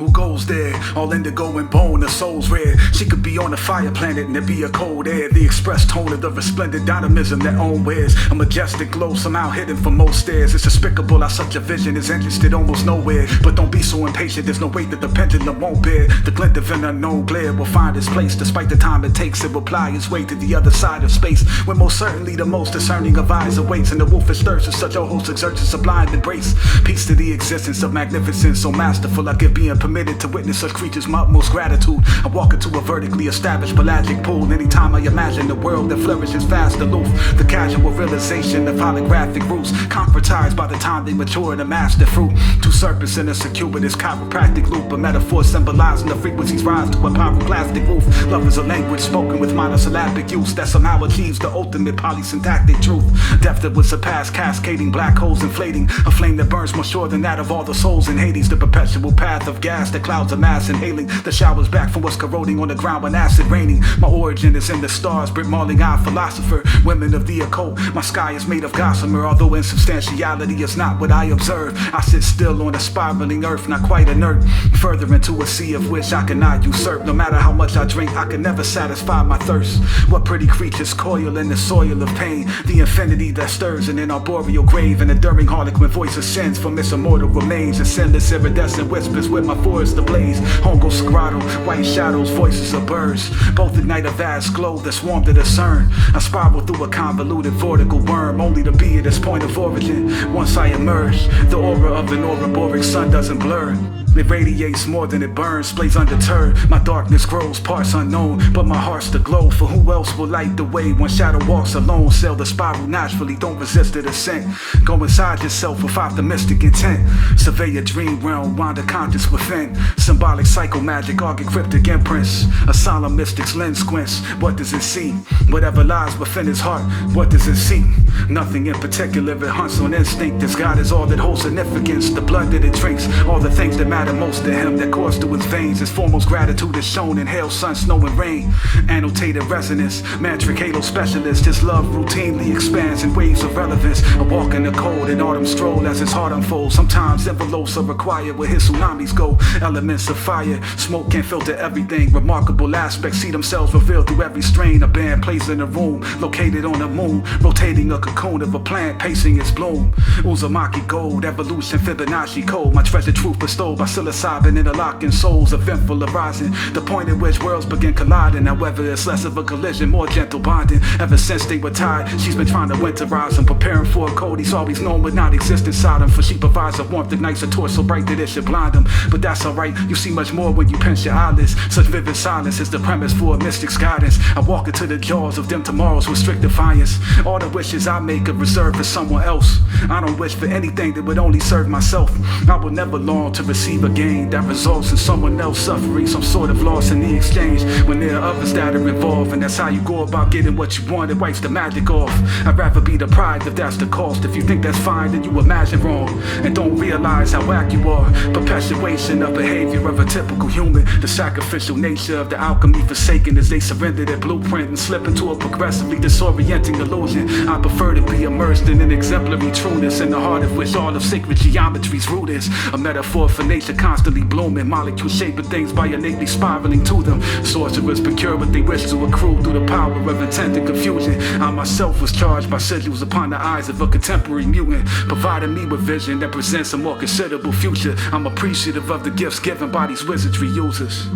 Who goes there? All indigo and bone, her soul's red. She could be on a fire planet and there be a cold air. The express tone of the resplendent dynamism that own wears. A majestic glow somehow hidden from most stares. It's despicable how such a vision is interested almost nowhere. But don't be so impatient, there's no weight that the pendulum won't bear. The glint of an unknown glare will find its place. Despite the time it takes, it will ply its way to the other side of space, when most certainly the most discerning of eyes awaits. And the wolfish thirst of such a host exerts a sublime embrace. Peace to the existence of magnificence so masterful, I give being permitted to witness such creatures my utmost gratitude. I walk into a vertically established pelagic pool anytime I imagine a world that flourishes fast aloof. The casual realization of holographic roots, concretized by the time they mature and amass their fruit. Two serpents in a circuitous chiropractic loop, a metaphor symbolizing the frequencies rise to a pyroclastic roof. Love is a language spoken with monosyllabic use that somehow achieves the ultimate polysyntactic truth. Depth that would surpass cascading black holes inflating, a flame that burns more sure than that of all the souls in Hades. The perpetual path of gas that clouds a mass inhaling the showers back from what's corroding on the ground when acid raining. My origin is in the stars, Brit Marling-eyed philosopher, women of the occult. My sky is made of gossamer, although insubstantiality is not what I observe. I sit still on a spiraling earth, not quite inert, further into a sea of which I cannot usurp. No matter how much I drink, I can never satisfy my thirst. What pretty creatures coil in the soil of pain, the infinity that stirs in an arboreal grave. An enduring harlequin voice ascends from its immortal remains, and endless iridescent whispers with my forest ablaze. Hongo Sagrado, white shadows, voices of birds, both ignite a vast glow that swarm to discern. I spiral through a convoluted vortical worm, only to be at its point of origin. Once I emerge, the aura of an auroboric sun doesn't blur. It radiates more than it burns, blaze undeterred. My darkness grows, parts unknown, but my heart's the glow. For who else will light the way when shadow walks alone? Sail the spiral naturally, don't resist the descent. Go inside yourself with optimistic intent. Survey a dream realm, wander conscious within. Symbolic psycho magic, argue cryptic imprints. A solemn mystic's lens squints. What does it see? Whatever lies within his heart, what does it see? Nothing in particular, it hunts on instinct. This God is all that holds significance. The blood that it drinks, all the things that matter most to him that course through his veins. His foremost gratitude is shown in hail, sun, snow, and rain. Annotated resonance, mantric halo specialist. His love routinely expands in waves of relevance. A walk in the cold, an autumn stroll as his heart unfolds. Sometimes envelopes are required where his tsunamis go. Elements of fire, smoke can filter everything. Remarkable aspects see themselves revealed through every strain. A band plays in a room, located on the moon, rotating a cocoon of a plant, pacing its bloom. Uzumaki gold, evolution, Fibonacci code. My treasure truth bestowed by psilocybin, interlocking souls, eventful arising. The point at which worlds begin colliding. However, it's less of a collision, more gentle bonding. Ever since they were tied, she's been trying to winterize him, preparing for a cold he's always known would not exist inside him. For she provides a warmth that ignites a torch so bright that it should blind him. But that's alright, you see much more when you pinch your eyelids. Such vivid silence is the premise for a mystic's guidance. I walk into the jaws of them tomorrows with strict defiance. All the wishes I make are reserved for someone else. I don't wish for anything that would only serve myself. I will never long to receive a gain that results in someone else suffering some sort of loss in the exchange. When there are others that are involved, and that's how you go about getting what you want, it wipes the magic off. I'd rather be deprived if that's the cost. If you think that's fine, then you imagine wrong and don't realize how whack you are. Perpetuation of behavior of a typical human. The sacrificial nature of the alchemy forsaken as they surrender their blueprint and slip into a progressively disorienting illusion. I prefer to be immersed in an exemplary trueness, in the heart of which all of sacred geometry's root is. A metaphor for nature constantly blooming, molecules shaping things by innately spiraling to them. Sorcerers procure what they wish to accrue through the power of intent and confusion. I myself was charged by sigils upon the eyes of a contemporary mutant, providing me with vision that presents a more considerable future. I'm appreciative of the gifts given by these wizardry users.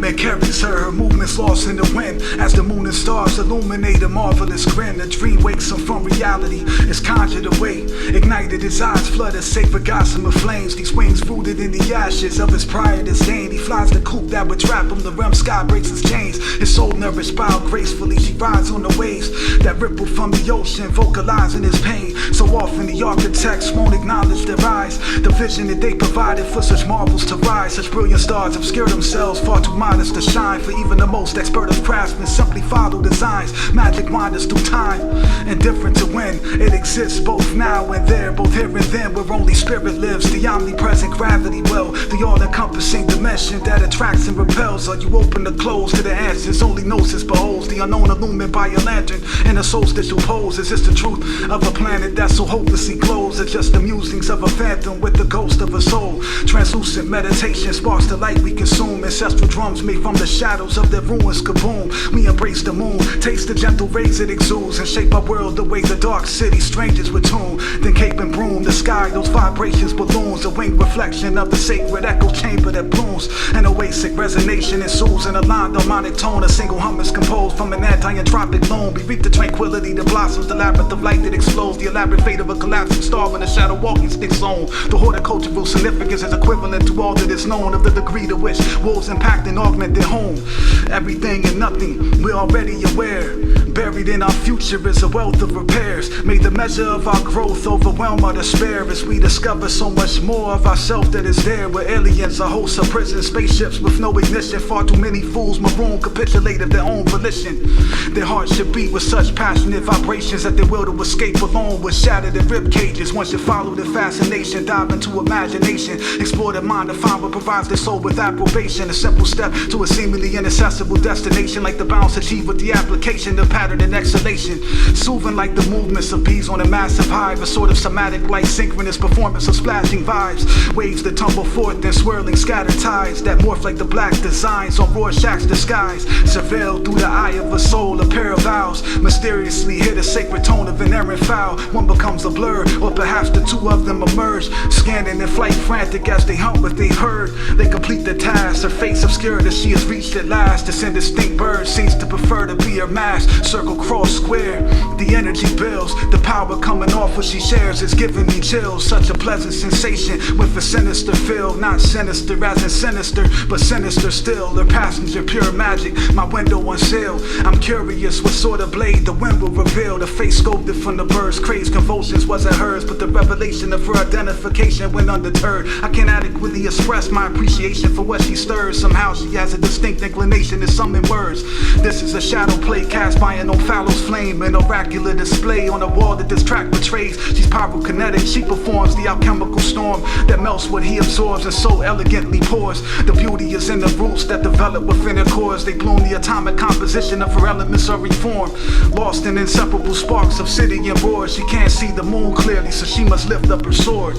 nightmare carries her movements lost in the wind as the moon and stars illuminate a marvelous grin. A dream wakes him from reality, is conjured away, ignited his eyes, flood a sacred gossamer flames. These wings rooted in the ashes of his prior disdain. He flies the coop that would trap him, the realm sky breaks his chains. His soul nourished bow gracefully, she rides on the waves that ripple from the ocean, vocalizing his pain. So often the architects won't acknowledge their eyes, the vision that they provided for such marvels to rise. Such brilliant stars obscure themselves, far too modest to shine. For even the most expert of craftsmen simply follow designs. Magic wanders through time, indifferent to when it exists, both now and there, both here and then, where only spirit lives. The omnipresent gravity well, the all-encompassing dimension that attracts and repels. Are you open to close to the answers only gnosis beholds? The unknown illumined by a lantern in a solstitial pose. Is this the truth of a planet that so hopelessly glows, or just the musings of a phantom with the ghost of a soul? Translucent meditation sparks the light we consume. Ancestral drums made from the shadows of their ruins kaboom. We embrace the moon, taste the gentle rays it exudes, and shape our world the way the dark city strangers would tune. Then cape and broom the sky, those vibrations balloons, a winged reflection of the sacred echo chamber that blooms. An oasic resonation ensues, an aligned harmonic tone. A single hum is composed from an anti-entropic loam. We reap the tranquility that blossoms, the labyrinth of light that explodes, the elaborate fate of a collapsing star when the shadow walking sticks on. The horticultural significance is equivalent to all that is known of the degree to which wolves impact and augment their home. Everything and nothing, we're already aware. Buried in our future is a wealth of repairs. May the measure of our growth overwhelm our despair as we discover so much more of ourselves that is there. Where aliens are hosts of prison spaceships with no ignition. Far too many fools maroon capitulate of their own volition. Their hearts should beat with such passionate vibrations that their will to escape alone was shattered in rib cages. Once you follow the fascination, dive into imagination, explore the mind to find what provides their soul with approbation. A simple step to a seemingly inaccessible destination, like the bounce achieved with the application of pattern and exhalation. Soothing like the movements of bees on a massive hive, a sort of somatic like synchronous performance of splashing vibes. Waves that tumble forth and swirling scattered tides that morph like the black designs on Rorschach's disguise. Surveilled through the eye of a soul, a pair of vows mysteriously hit a sacred tone of an errant foul. One becomes a blur, or perhaps the two of them emerge, scanning in flight frantic as they hunt what they've heard. They complete the task, her face obscured as she has reached at last. This indistinct bird seems to prefer to be her mask. Circle, cross, square, the energy builds. The power coming off what she shares is giving me chills. Such a pleasant sensation with a sinister feel. Not sinister as in sinister, but sinister still. Her passenger, pure magic, my window unsealed. I'm curious what sort of blade the wind will reveal. The face sculpted from the bird's crazed convulsions wasn't hers, but the revelation of her identification went undeterred. I can't adequately express my appreciation for what she stirs. Somehow she has a distinct inclination to summon words. This is a shadow play cast by an Ophalo's flame, an oracular display on a wall that this track betrays. She's pyrokinetic, she performs the alchemical storm that melts what he absorbs and so elegantly pours. The beauty is in the roots that develop within her cores. They bloom the atomic composition of her elements are reformed, lost in inseparable sparks of city and roars. She can't see the moon clearly, so she must lift up her sword.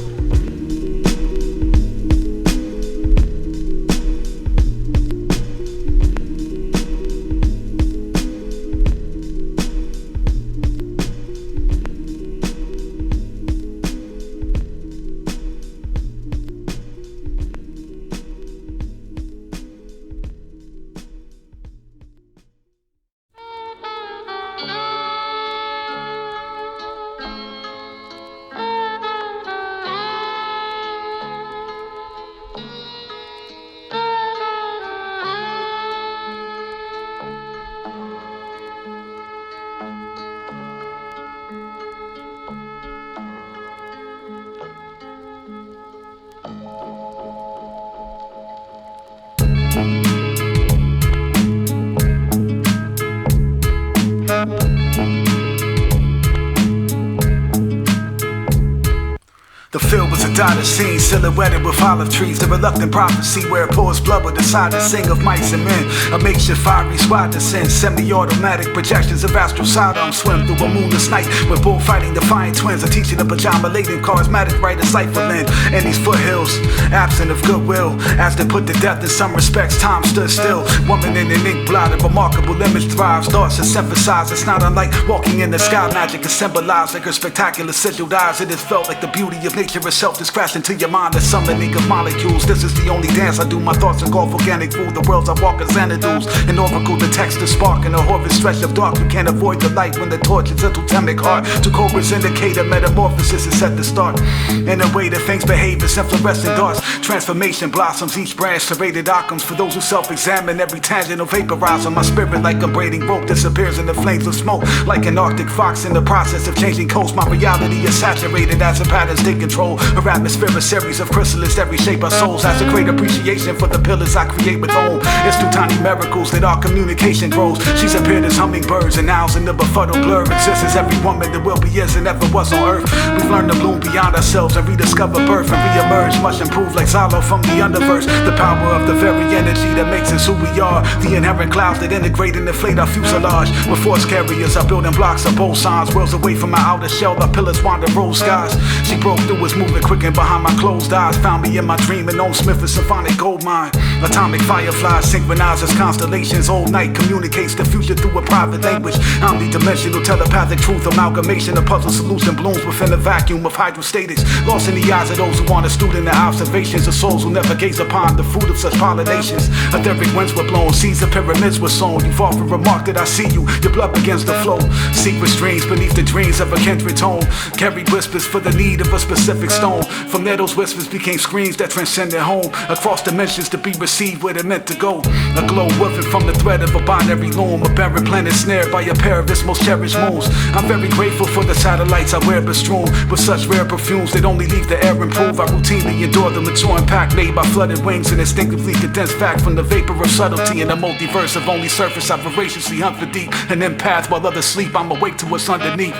The field was a dotted scene, silhouetted with olive trees. The reluctant prophecy where it pours blood will decide to sing of mice and men. A makeshift fiery squad descends, semi-automatic projections of astral Sodom swim through a moonless night with bullfighting defiant twins. A teaching of pajama-laden charismatic writer Cypherland. And these foothills, absent of goodwill, as they put to death in some respects, time stood still. Woman in an ink blot, a remarkable image thrives. Thoughts are synthesized, it's not unlike walking in the sky. Magic is symbolized like her spectacular sigiled eyes. It is felt like the beauty of nature itself is crashed into your mind. The summoning of molecules. This is the only dance I do. My thoughts engulf organic food. The worlds I walk as Xanadu's. An oracle detects the spark in a horrid stretch of dark. You can't avoid the light when the torch is a totemic heart. Two cobras indicate a metamorphosis is set to start. In a way that things behave as fluorescent darts. Transformation blossoms, each branch serrated outcomes. For those who self-examine, every tangent will vaporize on my spirit like a braiding rope disappears in the flames of smoke. Like an Arctic fox in the process of changing coast. My reality is saturated as the patterns take control. Her atmosphere a series of chrysalids that reshape our souls. As a great appreciation for the pillars I create with home. It's through tiny miracles that our communication grows. She's appeared as hummingbirds and owls in the befuddled blur. Exists as every woman that will be is and ever was on earth. We've learned to bloom beyond ourselves and rediscover birth and re-emerge. Much improved like Zalo from the underverse. The power of the very energy that makes us who we are. The inherent clouds that integrate and inflate our fuselage. With force carriers, our building blocks are both signs. Worlds away from my outer shell, our pillars wander rose skies. She broke through, was moving quick and behind my closed eyes. Found me in my dream and own Smith, a symphonic gold mine. Atomic fireflies synchronize as constellations. Old night communicates the future through a private language. Omnidimensional telepathic truth amalgamation. A puzzle solution blooms within a vacuum of hydrostatics. Lost in the eyes of those who want a student of observations. Of souls who never gaze upon the fruit of such pollinations. Etheric winds were blown, seeds of pyramids were sown. You've often remarked that I see you, your blood begins to flow. Secret streams beneath the dreams of a kindred tone. Carried whispers for the need of a specific stone. From there those whispers became screams that transcended home. Across dimensions to be received where they're meant to go. A glow woven from the thread of a binary loom. A barren planet snared by a pair of its most cherished moons. I'm very grateful for the satellites I wear bestrewn with such rare perfumes that only leave the air improved. I routinely endure the mature impact made by flooded wings and instinctively condensed fact from the vapor of subtlety in a multiverse of only surface I voraciously hunt for deep. An empath while others sleep, I'm awake to what's underneath.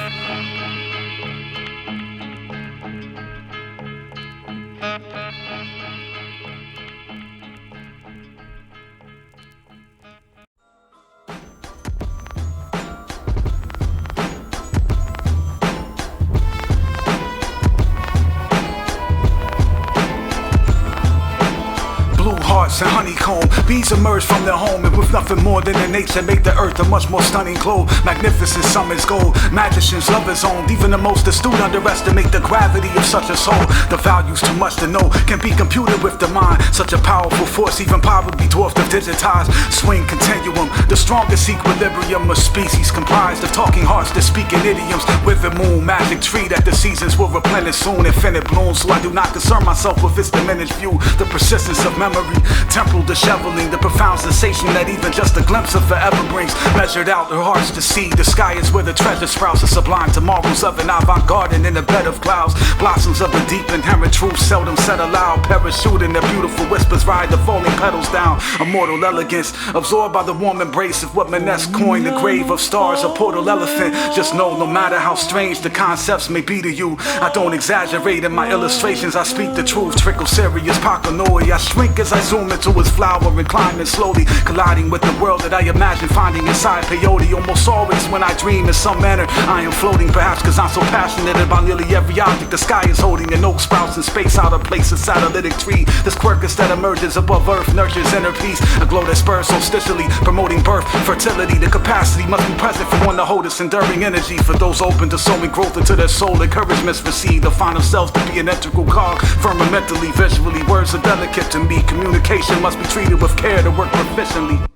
Hearts and honeycomb, bees emerge from their home, and with nothing more than their nature make the earth a much more stunning glow. Magnificent summers gold, magicians lovers owned. Even the most astute underestimate the gravity of such a soul. The value's too much to know, can be computed with the mind. Such a powerful force, even probably dwarfed of digitized. Swing continuum, the strongest equilibrium of species comprised of talking hearts that speak in idioms. With the moon, magic tree that the seasons will replenish soon. Infinite bloom, so I do not concern myself with its diminished view. The persistence of memory, temporal disheveling, the profound sensation that even just a glimpse of forever brings. Measured out her hearts to see, the sky is where the treasure sprouts. A sublime tomorrows of an avant-garde in a bed of clouds. Blossoms of the deep inherent truth seldom said aloud. Parachute in the beautiful whispers ride the falling petals down. Immortal elegance, absorbed by the warm embrace of what Maness coined the grave of stars. A portal elephant, just know no matter how strange the concepts may be to you, I don't exaggerate in my illustrations, I speak the truth. Trickle serious pakanoi, I shrink as I zoom into its flower and climbing slowly, colliding with the world that I imagine finding inside peyote. Almost always when I dream in some manner I am floating, perhaps cause I'm so passionate about nearly every object the sky is holding. An oak sprouts in space out of place, a satellitic tree. This quercus that emerges above earth nurtures inner peace. A glow that spurs solstically, promoting birth, fertility. The capacity must be present for one to hold its enduring energy. For those open to sowing growth into their soul, encouragements receive the final selves to be an integral cog. Firmamentally, visually, words are delicate to me. Communication must be treated with care to work proficiently.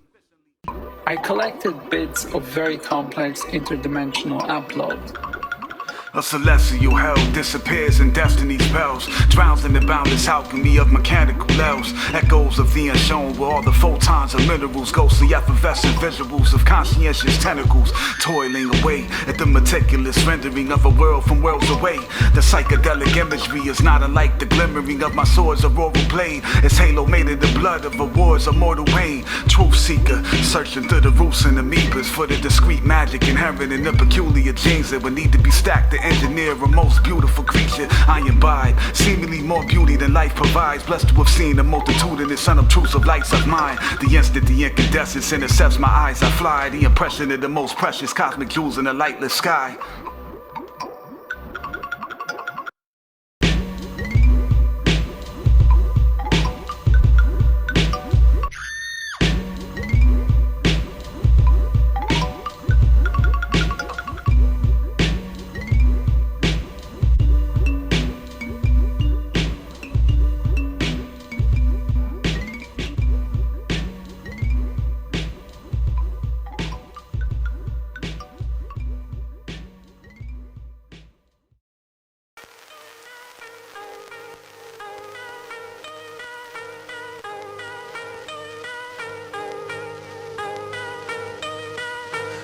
I collected bits of very complex interdimensional upload. A celestial hell disappears in destiny's bells, drowns in the boundless alchemy of mechanical levels. Echoes of the unshown where all the photons of minerals, ghostly effervescent visuals of conscientious tentacles, toiling away at the meticulous rendering of a world from worlds away. The psychedelic imagery is not unlike the glimmering of my sword's auroral blade. Its halo made of the blood of a war's immortal reign. Truth seeker, searching through the roots and amoebas for the discreet magic inherent in the peculiar genes that would need to be stacked to engineer a most beautiful creature I imbibe, seemingly more beauty than life provides. Blessed to have seen the multitudinous unobtrusive lights of mine. The instant the incandescence intercepts my eyes, I fly. The impression of the most precious cosmic jewels in a lightless sky.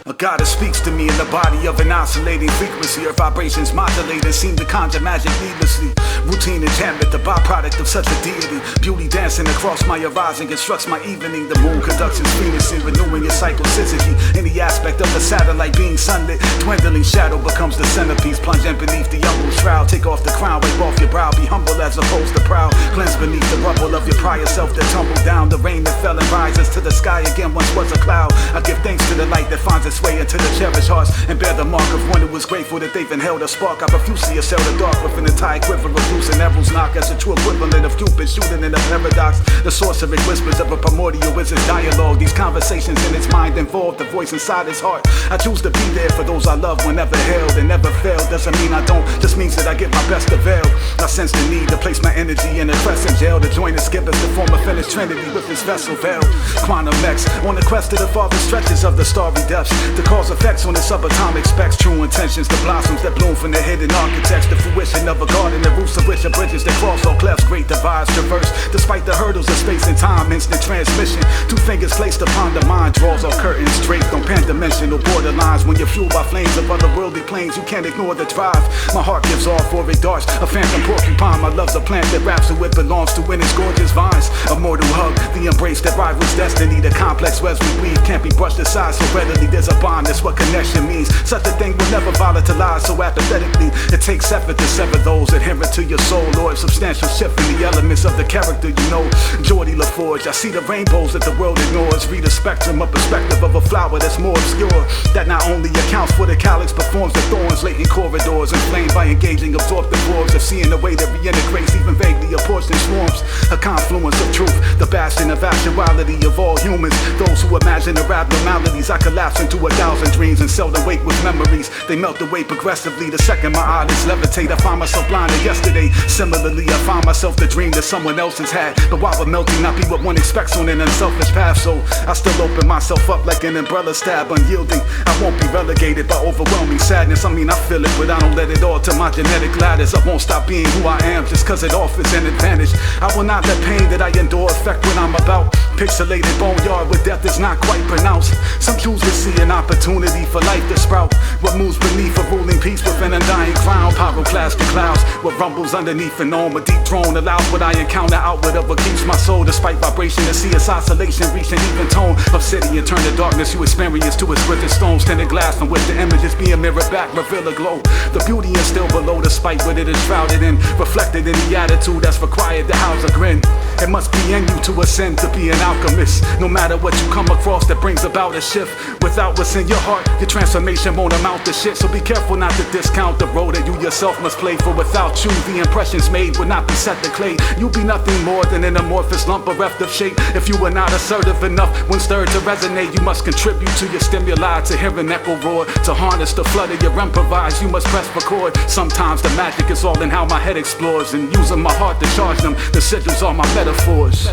A goddess speaks to me in the body of an oscillating frequency. Her vibrations modulate and seem to conjure magic needlessly. Routine enchantment, the byproduct of such a deity. Beauty dancing across my horizon constructs my evening. The moon conducts its Venus in renewing its cyclicity. Any aspect of the satellite being sunlit, dwindling shadow becomes the centerpiece. Plunging beneath the umbral shroud. Take off the crown, wipe off your brow. Be humble as opposed to proud. Cleanse beneath the rubble of your prior self that tumbled down. The rain that fell and rises to the sky again once was a cloud. I give thanks to the light that finds its way into the cherished hearts and bear the mark of one who is grateful that they've inhaled a spark. I profusely assail the dark with an entire quiver of loose and arrows knock as a true equivalent of Cupid shooting in a paradox. The sorcery whispers of a primordial wizard's dialogue. These conversations in its mind involve the voice inside his heart. I choose to be there for those I love whenever held and never failed. Doesn't mean I don't, just means that I give my best avail. I sense the need to place my energy in a crescent gel to join the skippers to form a finished trinity with his vessel veil. Quantum X on the quest to the farther stretches of the starry depths. The cause effects on the subatomic specs. True intentions, the blossoms that bloom from the hidden architects. The fruition of a garden, the roofs of which are bridges that cross all clefts. Great divides traverse despite the hurdles of space and time. Instant transmission, two fingers placed upon the mind. Draws off curtains draped on pan-dimensional borderlines. When you're fueled by flames of otherworldly planes, you can't ignore the drive. My heart gives off for it darts, a phantom porcupine. My love's a plant that wraps who it belongs to in its gorgeous vines. A mortal hug, the embrace that rivals destiny. The complex webs we weave can't be brushed aside so readily. There's a bond, that's what connection means. Such a thing will never volatilize so apathetically. It takes effort to sever those adherent to your soul, or a substantial shift in the elements of the character you know. Geordie LaForge, I see the rainbows that the world ignores. Read a spectrum, a perspective of a flower that's more obscure. That not only accounts for the calyx, performs the thorns, latent corridors, inflamed by engaging absorptive orbs of seeing the way that reintegrates even vaguely apportioned swarms. A confluence of truth, the bastion of actuality of all humans. Those who imagine their abnormalities, I collapse into 1,000 dreams and seldom wake with memories. They melt away progressively the second my eyelids levitate. I find myself blinded yesterday. Similarly, I find myself the dream that someone else has had. But while we're melting, not be what one expects on an unselfish path. So I still open myself up like an umbrella stab, unyielding. I won't be relegated by overwhelming sadness. I mean, I feel it, but I don't let it alter my genetic ladders. I won't stop being who I am just cause it offers an advantage. I will not let pain that I endure affect what I'm about. Pixelated boneyard where death is not quite pronounced. Some choose to see an opportunity for life to sprout. What moves beneath a ruling peace with an undying crown. Pyroclastic clouds, what rumbles underneath an arm. A deep drone allows what I encounter outward of what keeps my soul. Despite vibration to see its oscillation reach an even tone. Obsidian turn the darkness you experience to its withered stones. Tinted glass from which the images being mirrored back reveal a glow. The beauty is still below despite what it is shrouded in. Reflected in the attitude that's required to house a grin. It must be in you to ascend to be an alchemist. No matter what you come across that brings about a shift. Without what's in your heart, your transformation won't amount to shit. So be careful not to discount the role that you yourself must play. For without you, the impressions made would not be set to clay. You'll be nothing more than an amorphous lump bereft of shape. If you were not assertive enough when stirred to resonate, you must contribute to your stimuli. To hear an echo roar, to harness the flood of your improvise, you must press record. Sometimes the magic is all in how my head explores. And using my heart to charge them, the sigils are my metaphors.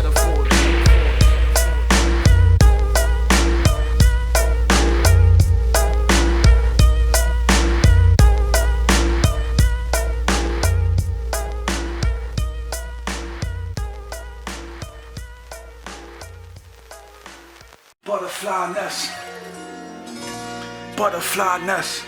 Butterfly nest. Butterfly nest.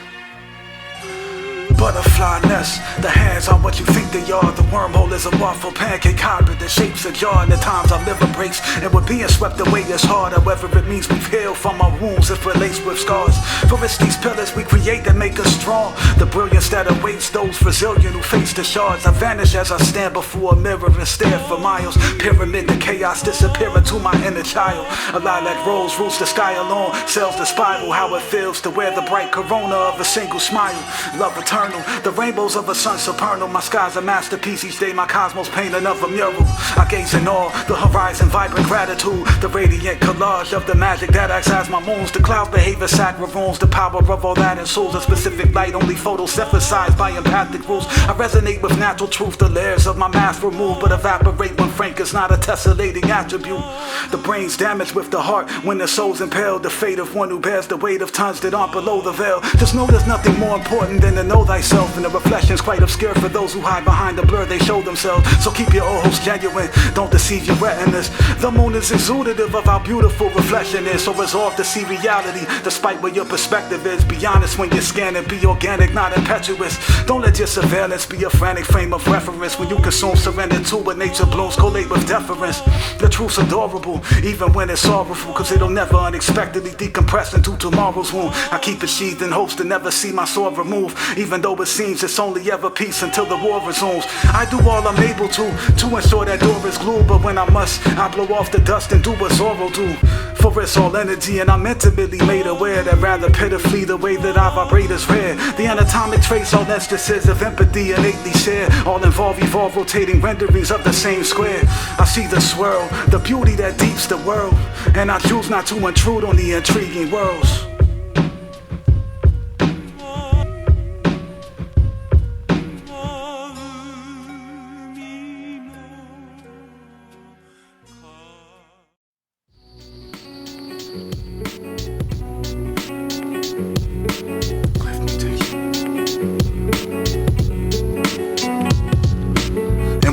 Butterfly nest. The hands are what you think they are. The wormhole is a waffle pancake hybrid that shapes a jar. And at times our liver breaks and we're being swept away is hard. However it means we've healed from our wounds if we're laced with scars. For it's these pillars we create that make us strong. The brilliance that awaits those resilient who face the shards. I vanish as I stand before a mirror and stare for miles. Pyramid the chaos disappear into my inner child. A lilac rose roots the sky alone, sails the spiral. How it feels to wear the bright corona of a single smile. Love eternal, the rainbows of a sun supernal. My sky's a masterpiece, each day my cosmos paint another mural. I gaze in awe, the horizon vibrant gratitude. The radiant collage of the magic that acts as my moons. The cloud behavior sacramentos, the power of all that ensouls a specific light, only photosynthesized by empathic rules. I resonate with natural truth, the layers of my math remove but evaporate when frank is not a tessellating attribute. The brain's damaged with the heart when the soul's impaled. The fate of one who bears the weight of tons that aren't below the veil. Just know there's nothing more important than to know thyself. myself, and the reflection's quite obscure for those who hide behind the blur they show themselves. So keep your ojos genuine, don't deceive your retinas. The moon is exudative of how beautiful reflection is, so resolve to see reality despite what your perspective is. Be honest when you're scanning, be organic, not impetuous. Don't let your surveillance be a frantic frame of reference. When you consume, surrender to what nature blooms, collate with deference. The truth's adorable, even when it's sorrowful, cause it'll never unexpectedly decompress into tomorrow's wound. I keep it sheathed in hopes to never see my sword removed, even though it seems it's only ever peace until the war resumes. I do all I'm able to ensure that door is glued, but when I must, I blow off the dust and do what Zorro do. For it's all energy, and I'm intimately made aware that rather pitifully the way that I vibrate is rare. The anatomic traits, all instances of empathy innately share, all involve evolve rotating renderings of the same square. I see the swirl, the beauty that deeps the world, and I choose not to intrude on the intriguing worlds.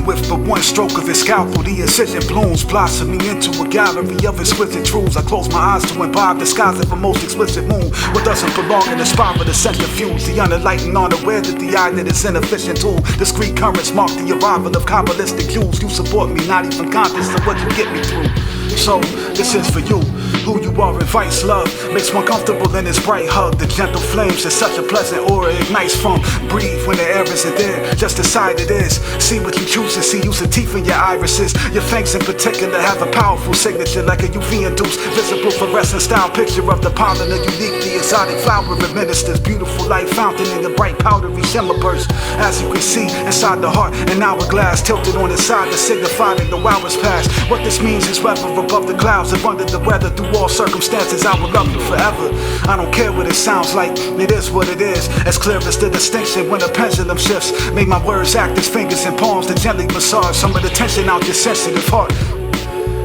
With but one stroke of his scalpel, the incision blooms, blossoming into a gallery of exquisite truths. I close my eyes to imbibe the skies of a most explicit moon. What doesn't belong in the spot but the centrifuge, the unenlightened, unaware that the eye that is inefficient tool. Discrete currents mark the arrival of Kabbalistic cues. You support me, not even conscious of what you get me through. So, this is for you. Who you are invites love, makes one comfortable in his bright hug. The gentle flames that such a pleasant aura ignites from. Breathe when the air isn't there, just decide it is. See what you choose to see, use the teeth in your irises. Your fangs in particular have a powerful signature, like a UV-induced, visible fluorescent style picture of the pollen, a uniquely exotic flower administers beautiful light fountain in the bright powdery shimmer burst. As you can see, inside the heart, an hourglass tilted on its side to signify that the hours past. What this means is whether above the clouds or under the weather, through all circumstances I will love you forever. I don't care what it sounds like, it is what it is. As clear as the distinction when a pendulum shifts. Make my words act as fingers and palms to gently massage some of the tension out your sensitive heart.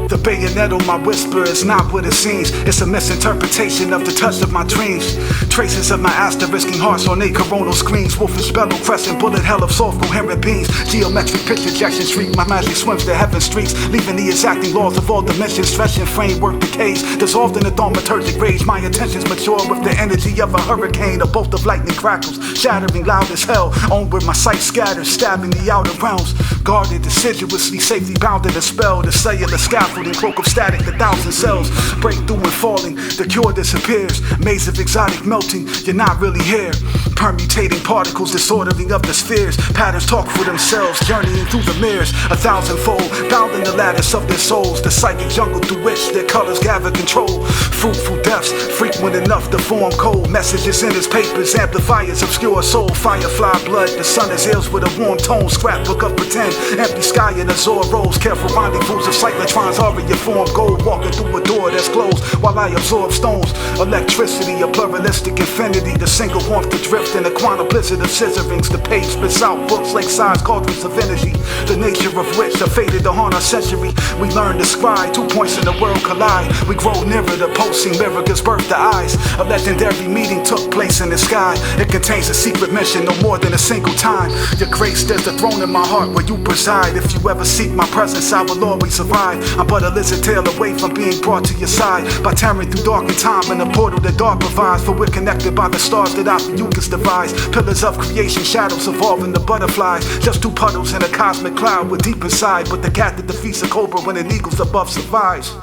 The bayonet on my whisper is not what it seems. It's a misinterpretation of the touch of my dreams. Traces of my asterisking hearts on 8 coronal screens. Wolfish bellow crescent, bullet hell of soft coherent beams. Geometric pitch ejection streak, my magic swims to heaven streaks, leaving the exacting laws of all dimensions. Stretching framework decays, dissolved in the thaumaturgic rage. My intentions mature with the energy of a hurricane. A bolt of lightning crackles, shattering loud as hell. Onward my sight scatters, stabbing the outer realms. Guarded assiduously, safely bounded a spell. The cellular scaffolding, cloak of static, the thousand cells break through and falling. The cure disappears, maze of exotic melting. You're not really here. Permutating particles, disordering of the spheres. Patterns talk for themselves, journeying through the mirrors. 1,000-fold, bounding the lattice of their souls. The psychic jungle through which their colors gather control. Fruitful depths, frequent enough to form cold messages in his papers. Amplifiers, obscure soul, firefly blood. The sun is ills with a warm tone. Scrapbook of pretend, empty sky in azure rose. Careful rendezvous of cyclotrons, aria form gold. Walking through a door that's closed while I absorb stones. Electricity, a pluralistic infinity. The single warmth to drift in a quantum blizzard of scissorings. The page spits out books like size cauldrons of energy, the nature of which are fated to haunt our century. We learn to scry, 2 points in the world collide. We grow nearer, the pulsing mirror gives birth to eyes. A legendary meeting took place in the sky. It contains a secret mission, no more than a single time. Your grace, there's the throne in my heart where you preside. If you ever seek my presence, I will always survive. I'm but a lizard tail away from being brought to your side, by tearing through darkened time in the portal that dark provides. For we're connected by the stars that I for you can devise. Pillars of creation, shadows evolving the butterflies. Just 2 puddles in a cosmic cloud we're deep inside, but the cat that defeats a cobra when an eagle's above survives.